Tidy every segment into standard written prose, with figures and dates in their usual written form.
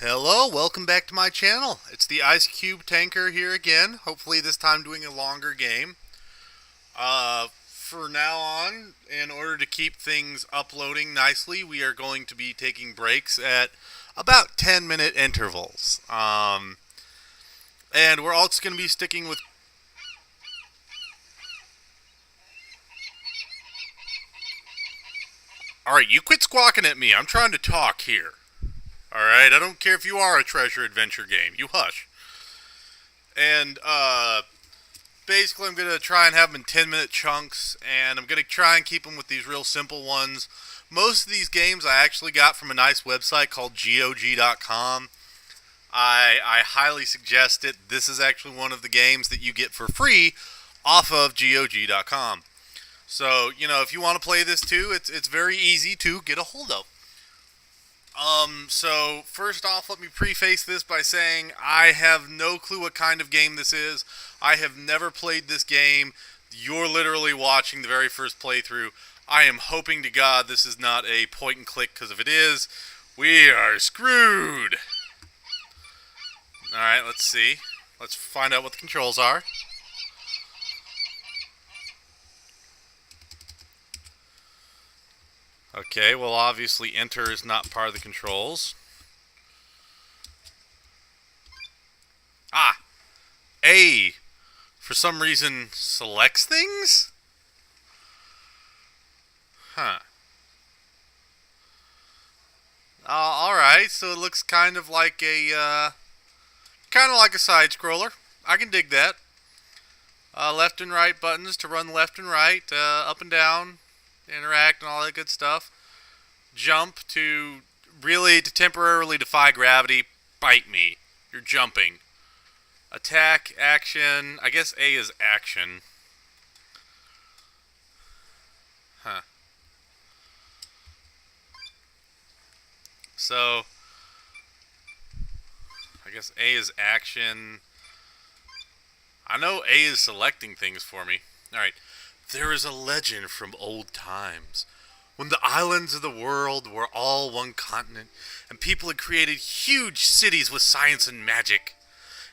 Hello, welcome back to my channel. It's the Ice Cube Tanker here again. Hopefully this time doing a longer game. For now on, in order to keep things uploading nicely, we are going to be taking breaks at about 10-minute intervals. And we're also going to be sticking with... Alright, you quit squawking at me. I'm trying to talk here. Alright, I don't care if you are a treasure adventure game. You hush. And, basically I'm going to try and have them in 10-minute chunks, and I'm going to try and keep them with these real simple ones. Most of these games I actually got from a nice website called GOG.com. I highly suggest it. This is actually one of the games that you get for free off of GOG.com. So, if you want to play this too, it's very easy to get a hold of. So first off, let me preface this by saying I have no clue what kind of game this is. I have never played this game. You're literally watching the very first playthrough. I am hoping to God this is not a point and click, because if it is, we are screwed. Alright, let's see. Let's find out what the controls are. Okay, well obviously enter is not part of the controls. Ah! A, for some reason, selects things? Huh. Alright, so it looks kind of like a side scroller. I can dig that. Left and right buttons to run left and right, up and down, interact and all that good stuff. Jump to temporarily defy gravity. Bite me. You're jumping. Attack, action. I guess A is action. Huh. So, I guess A is action. I know A is selecting things for me. Alright. There is a legend from old times, when the islands of the world were all one continent, and people had created huge cities with science and magic.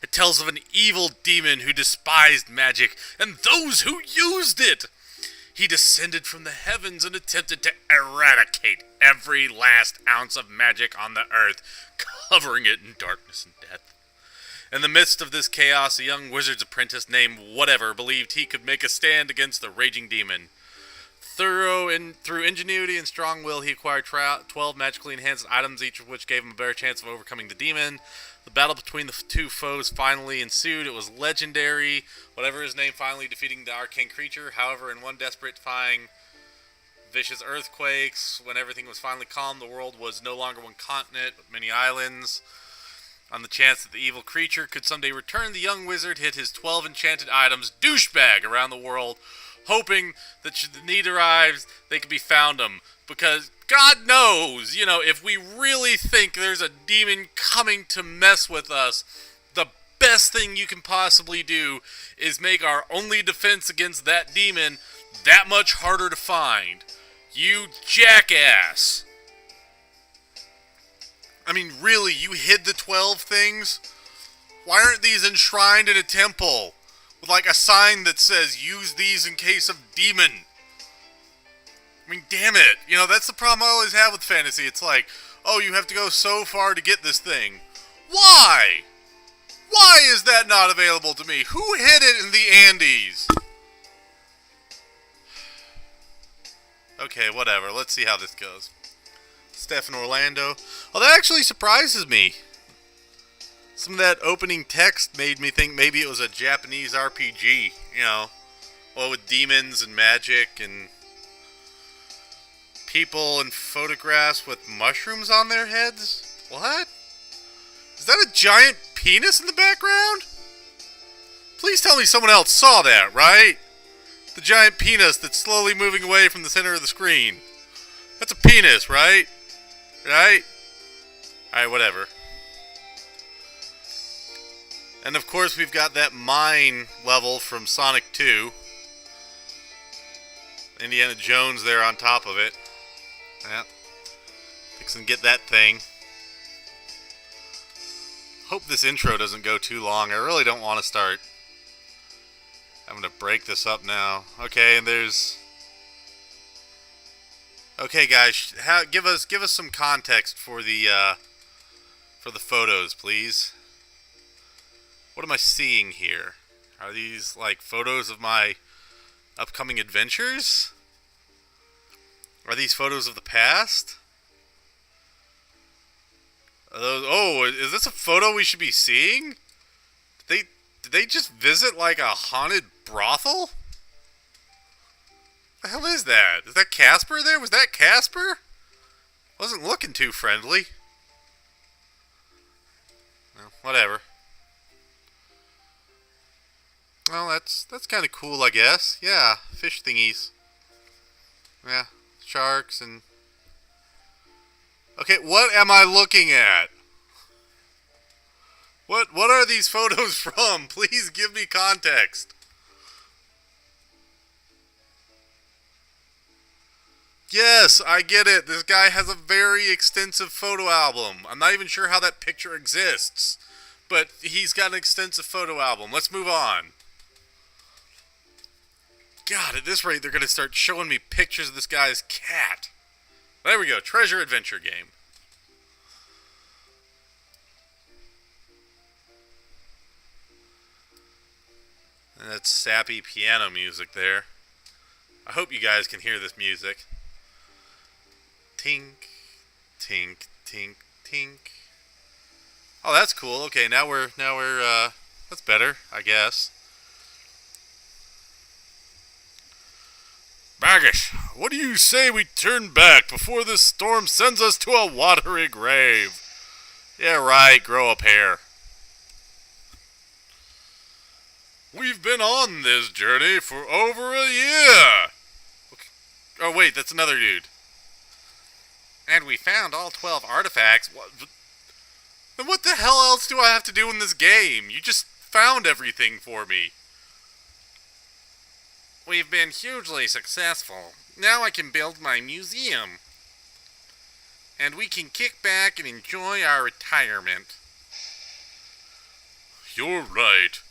It tells of an evil demon who despised magic, and those who used it. He descended from the heavens and attempted to eradicate every last ounce of magic on the earth, covering it in darkness and death. In the midst of this chaos, a young wizard's apprentice named Whatever believed he could make a stand against the raging demon. Through ingenuity and strong will, he acquired 12 magically enhanced items, each of which gave him a better chance of overcoming the demon. The battle between the two foes finally ensued. It was legendary. Whatever his name, finally defeating the arcane creature. However, in one desperate defying vicious earthquakes, when everything was finally calm, the world was no longer one continent, but many islands. On the chance that the evil creature could someday return, the young wizard hid his 12 enchanted items douchebag around the world, hoping that should the need arise, they could be found them. Because God knows, if we really think there's a demon coming to mess with us, the best thing you can possibly do is make our only defense against that demon that much harder to find. You jackass! I mean, really, you hid the 12 things? Why aren't these enshrined in a temple? With like a sign that says, use these in case of demon. I mean, damn it. That's the problem I always have with fantasy. It's like, oh, you have to go so far to get this thing. Why? Why is that not available to me? Who hid it in the Andes? Okay, whatever. Let's see how this goes. Stefan Orlando. Well, that actually surprises me. Some of that opening text made me think maybe it was a Japanese RPG, well, with demons and magic and people and photographs with mushrooms on their heads. What? Is that a giant penis in the background? Please tell me someone else saw that, right? The giant penis that's slowly moving away from the center of the screen. That's a penis, right? Right? Alright, whatever. And of course we've got that mine level from Sonic 2. Indiana Jones there on top of it. Yep. Fixing to get that thing. Hope this intro doesn't go too long. I really don't want to start. I'm gonna break this up now. Okay, and there's. Okay, guys, give us some context for the photos, please. What am I seeing here? Are these like photos of my upcoming adventures? Are these photos of the past? Are those, oh, is this a photo we should be seeing? Did they just visit like a haunted brothel? The hell is that? Is that Casper there? Was that Casper? Wasn't looking too friendly. Well, whatever. Well, that's kind of cool, I guess. Yeah, fish thingies. Yeah, sharks and... Okay, what am I looking at? What are these photos from? Please give me context. Yes, I get it. This guy has a very extensive photo album. I'm not even sure how that picture exists. But he's got an extensive photo album. Let's move on. God, at this rate, they're going to start showing me pictures of this guy's cat. There we go. Treasure adventure game. And that's sappy piano music there. I hope you guys can hear this music. Tink, tink, tink, tink. Oh, that's cool. Okay, now we're that's better, I guess. Baggage, what do you say we turn back before this storm sends us to a watery grave? Yeah, right, grow a pair. We've been on this journey for over a year. Okay. Oh, wait, that's another dude. And we found all 12 artifacts. Then what the hell else do I have to do in this game? You just found everything for me. We've been hugely successful. Now I can build my museum. And we can kick back and enjoy our retirement. You're right.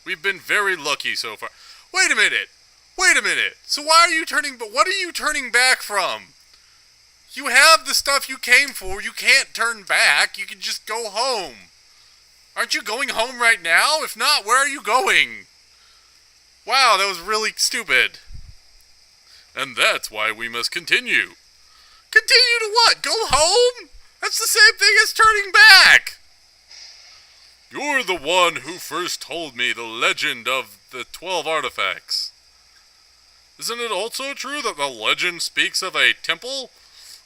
We've been very lucky so far. Wait a minute! Wait a minute! So why are you turning... But what are you turning back from? You have the stuff you came for. You can't turn back. You can just go home. Aren't you going home right now? If not, where are you going? Wow, that was really stupid. And that's why we must continue. Continue to what? Go home? That's the same thing as turning back. You're the one who first told me the legend of the 12 artifacts. Isn't it also true that the legend speaks of a temple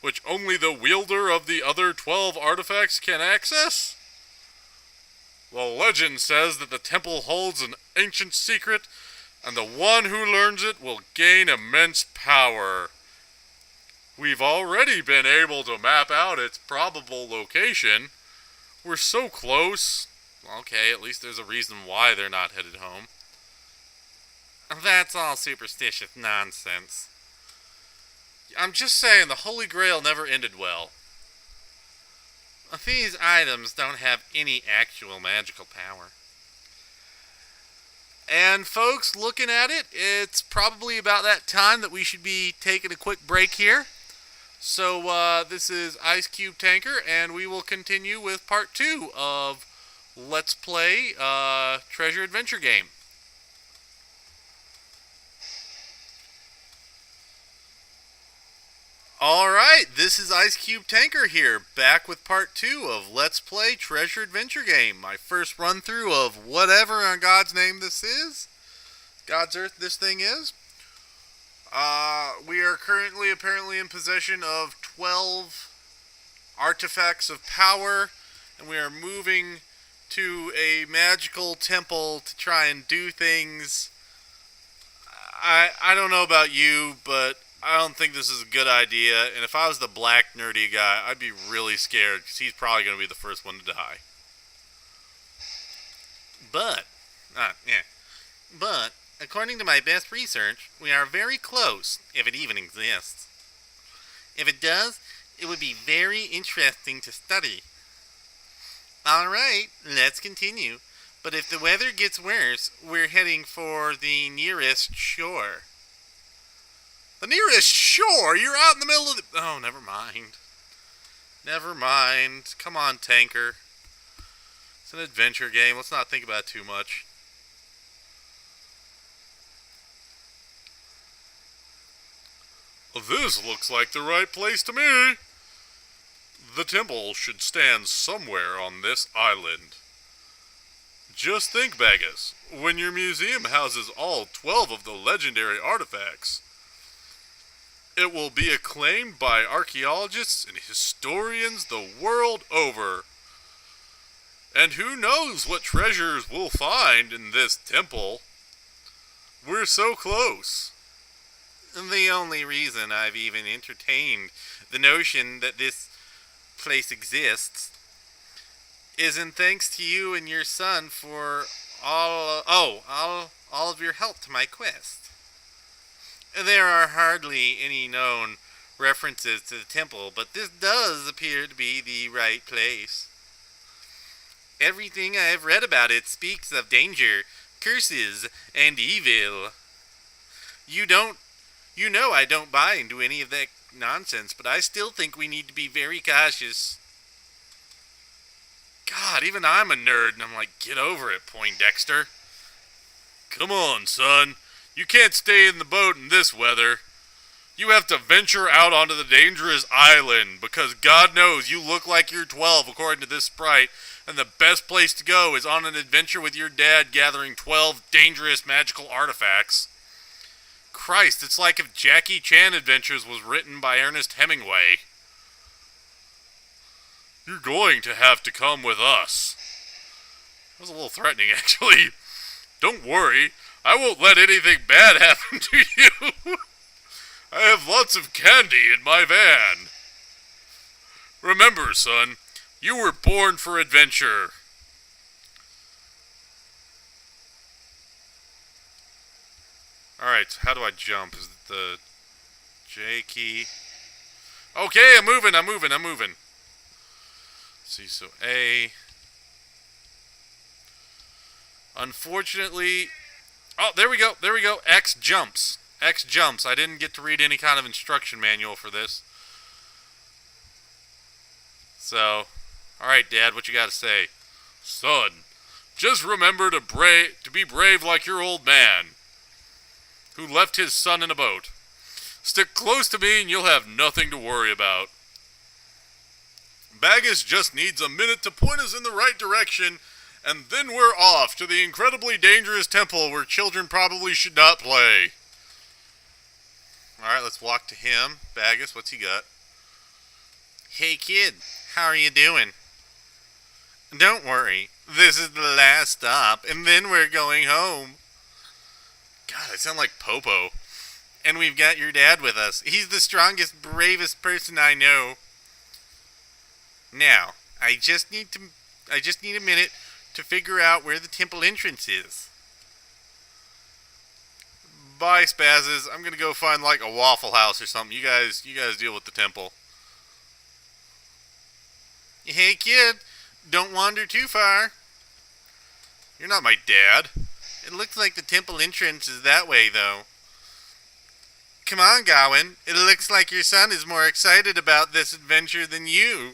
which only the wielder of the other 12 artifacts can access? The legend says that the temple holds an ancient secret, and the one who learns it will gain immense power. We've already been able to map out its probable location. We're so close. Okay, at least there's a reason why they're not headed home. That's all superstitious nonsense. I'm just saying the Holy Grail never ended well. These items don't have any actual magical power. And folks, looking at it, it's probably about that time that we should be taking a quick break here. So this is Ice Cube Tanker, and we will continue with part 2 of Let's Play Treasure Adventure Game. Alright, this is Ice Cube Tanker here, back with part 2 of Let's Play Treasure Adventure Game. My first run through of whatever in God's name this is. God's Earth this thing is. We are currently apparently in possession of 12 artifacts of power, and we are moving to a magical temple to try and do things. I don't know about you, but I don't think this is a good idea, and if I was the black nerdy guy, I'd be really scared, because he's probably going to be the first one to die. But, according to my best research, we are very close, if it even exists. If it does, it would be very interesting to study. Alright, let's continue. But if the weather gets worse, we're heading for the nearest shore. The nearest shore? You're out in the middle of the... Oh, never mind. Never mind. Come on, tanker. It's an adventure game. Let's not think about it too much. This looks like the right place to me. The temple should stand somewhere on this island. Just think, Bagus, when your museum houses all 12 of the legendary artifacts, it will be acclaimed by archaeologists and historians the world over. And who knows what treasures we'll find in this temple. We're so close. The only reason I've even entertained the notion that this place exists isn't thanks to you and your son for all of your help to my quest. There are hardly any known references to the temple, but this does appear to be the right place. Everything I've read about it speaks of danger, curses, and evil. You know I don't buy into any of that nonsense, but I still think we need to be very cautious. God, even I'm a nerd, and I'm like, get over it, Poindexter. Come on, son. You can't stay in the boat in this weather. You have to venture out onto the dangerous island, because God knows you look like you're 12, according to this sprite, and the best place to go is on an adventure with your dad gathering 12 dangerous magical artifacts. Christ, it's like if Jackie Chan Adventures was written by Ernest Hemingway. You're going to have to come with us. That was a little threatening, actually. Don't worry, I won't let anything bad happen to you. I have lots of candy in my van. Remember, son, you were born for adventure. Alright, how do I jump? Is it the J key? Okay, I'm moving. Let's see, so A. Unfortunately... Oh, there we go. X jumps. I didn't get to read any kind of instruction manual for this. So, alright, Dad, what you gotta say? Son, just remember to be brave like your old man, who left his son in a boat. Stick close to me and you'll have nothing to worry about. Bagus just needs a minute to point us in the right direction, and then we're off to the incredibly dangerous temple where children probably should not play. Alright, let's walk to him. Bagus, what's he got? Hey kid, how are you doing? Don't worry, this is the last stop, and then we're going home. God, I sound like Popo. And we've got your dad with us. He's the strongest, bravest person I know. Now, I just need a minute to figure out where the temple entrance is. Bye, Spazzes. I'm gonna go find like a Waffle House or something. You guys deal with the temple. Hey kid, don't wander too far. You're not my dad. It looks like the temple entrance is that way, though. Come on, Gawain. It looks like your son is more excited about this adventure than you.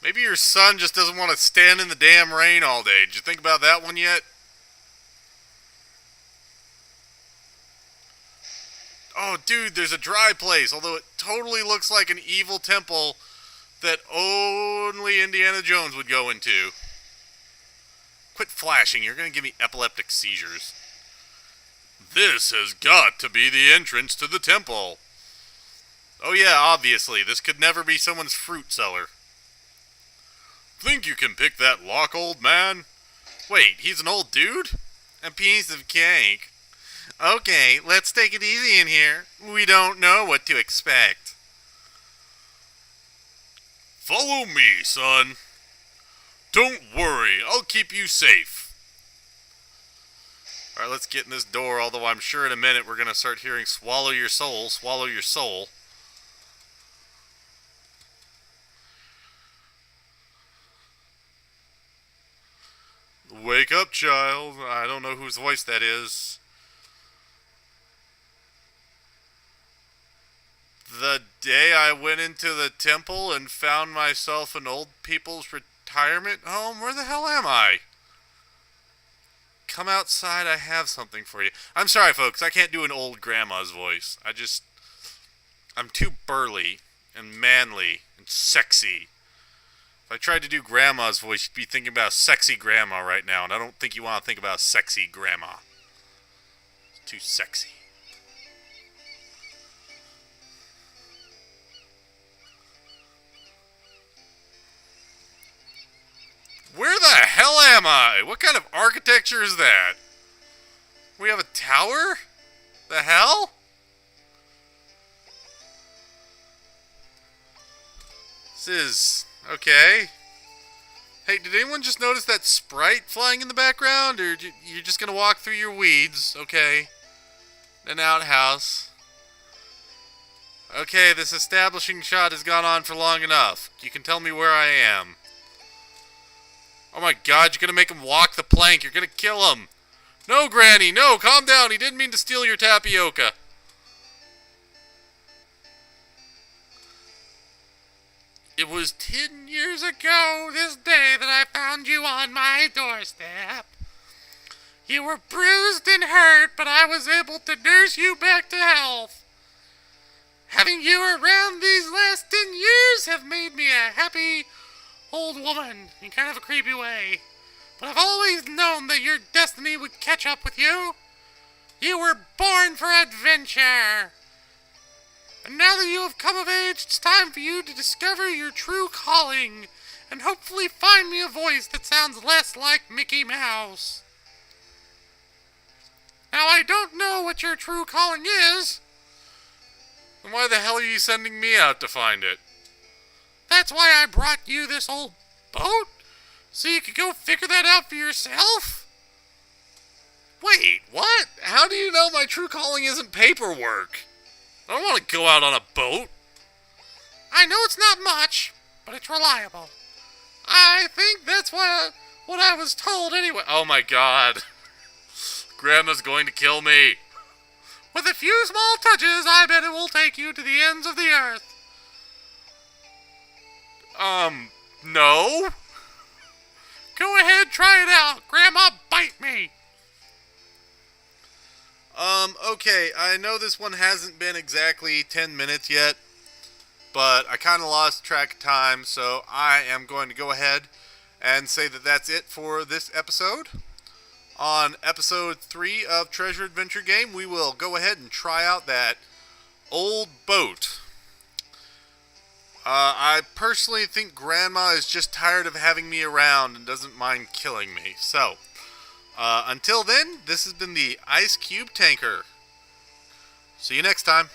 Maybe your son just doesn't want to stand in the damn rain all day. Did you think about that one yet? Oh, dude, there's a dry place. Although it totally looks like an evil temple that only Indiana Jones would go into. Quit flashing. You're going to give me epileptic seizures. This has got to be the entrance to the temple. Oh yeah, obviously. This could never be someone's fruit cellar. Think you can pick that lock, old man? Wait, he's an old dude? A piece of cake. Okay, let's take it easy in here. We don't know what to expect. Follow me, son. Don't worry, I'll keep you safe. Alright, let's get in this door, although I'm sure in a minute we're going to start hearing swallow your soul, swallow your soul. Wake up, child. I don't know whose voice that is. The day I went into the temple and found myself an old people's retirement home? Where the hell am I? Come outside, I have something for you. I'm sorry, folks, I can't do an old grandma's voice. I'm too burly and manly and sexy. If I tried to do grandma's voice, you'd be thinking about sexy grandma right now, and I don't think you want to think about sexy grandma. It's too sexy. Where the hell am I? What kind of architecture is that? We have a tower? The hell? This is... okay. Hey, did anyone just notice that sprite flying in the background? Or you're just gonna walk through your weeds? Okay. An outhouse. Okay, this establishing shot has gone on for long enough. You can tell me where I am. Oh my god, you're gonna make him walk the plank. You're gonna kill him. No, Granny, no, calm down. He didn't mean to steal your tapioca. It was 10 years ago this day that I found you on my doorstep. You were bruised and hurt, but I was able to nurse you back to health. Having you around these last 10 years have made me a happy old woman in kind of a creepy way. But I've always known that your destiny would catch up with you. You were born for adventure. And now that you have come of age, it's time for you to discover your true calling and hopefully find me a voice that sounds less like Mickey Mouse. Now, I don't know what your true calling is. Then why the hell are you sending me out to find it? That's why I brought you this old boat? So you could go figure that out for yourself? Wait, what? How do you know my true calling isn't paperwork? I don't want to go out on a boat. I know it's not much, but it's reliable. I think that's what I was told anyway. Oh my god. Grandma's going to kill me. With a few small touches, I bet it will take you to the ends of the earth. No? Go ahead, try it out. Grandma, bite me. Okay, I know this one hasn't been exactly 10 minutes yet, but I kind of lost track of time, so I am going to go ahead and say that that's it for this episode. On episode 3 of Treasure Adventure Game, we will go ahead and try out that old boat. I personally think Grandma is just tired of having me around and doesn't mind killing me. So, until then, this has been the Ice Cube Tanker. See you next time.